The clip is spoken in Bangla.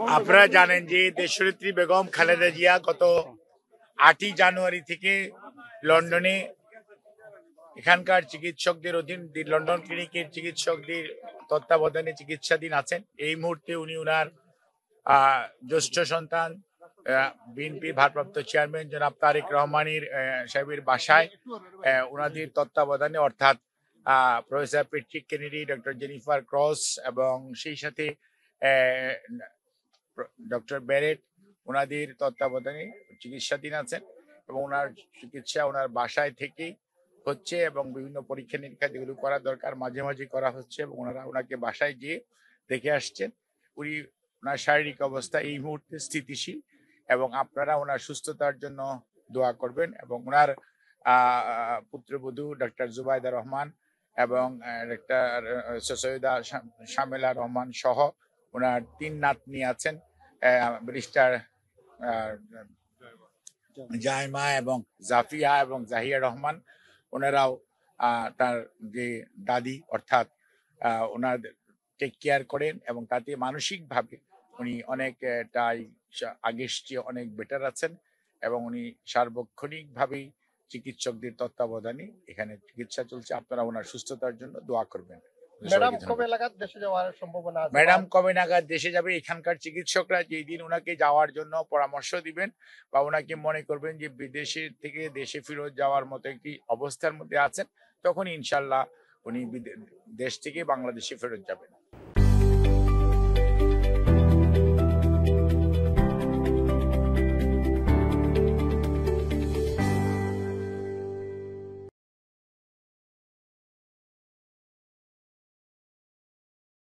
আপনারা জানেন যে দেশনেত্রী বেগম খালেদা জিয়া গত 8ই জানুয়ারি থেকে লন্ডনে এখানকার চিকিৎসকদের অধীন লন্ডন ক্লিনিকের চিকিৎসকদের তত্ত্বাবধানে চিকিৎসাধীন আছেন। এই মুহূর্তে উনি ওনার জ্যেষ্ঠ সন্তান বিএনপি ভারপ্রাপ্ত চেয়ারম্যান জনাব তারেক রহমানের সাহেবের বাসায় ওনাদের তত্ত্বাবধানে, অর্থাৎ professor Patrick Kennedy, doctor Jennifer cross এবং সেই সাথে ডক্টর ব্যারেট ওনাদের তত্ত্বাবধানে চিকিৎসাধীন আছেন এবং ওনার চিকিৎসা ওনার বাসায় থেকেই হচ্ছে এবং বিভিন্ন পরীক্ষা নিরীক্ষা যেগুলো করা দরকার মাঝে মাঝে করা হচ্ছে এবং ওনারা ওনাকে বাসায় গিয়ে দেখে আসছেন। উনি ওনার শারীরিক অবস্থা এই মুহূর্তে স্থিতিশীল এবং আপনারা ওনার সুস্থতার জন্য দোয়া করবেন এবং ওনার পুত্রবধূ ডক্টর জুবাইদা রহমান এবং ডক্টর সৈয়দা শামেলা রহমান সহ ওনার 3 নাতনি আছেন, ব্যারিস্টার জাইমা এবং জাফিয়া এবং জাহিয়া রহমান। ওনারাও তার যে দাদি অর্থাৎ ওনার টেক কেয়ার করেন এবং তাতে মানসিকভাবে উনি অনেকটাই আগের চেয়ে অনেক বেটার আছেন এবং উনি সার্বক্ষণিকভাবেই চিকিৎসকদের তত্ত্বাবধানে এখানে চিকিৎসা চলছে। আপনারা ওনার সুস্থতার জন্য দোয়া করবেন। ম্যাডাম কবে নাগাদ দেশে যাওয়ার সম্ভাবনা আছে? ম্যাডাম কবে নাগাদ দেশে যাবে, এখানকার চিকিৎসকরা যেই দিন ওনাকে যাওয়ার জন্য পরামর্শ দিবেন বা ওনাকে মনে করবেন যে বিদেশে থেকে দেশে ফেরত যাওয়ার মতো একটি অবস্থার মধ্যে আছেন, তখন ইনশাল্লাহ উনি দেশ থেকে বাংলাদেশে ফেরত যাবেন।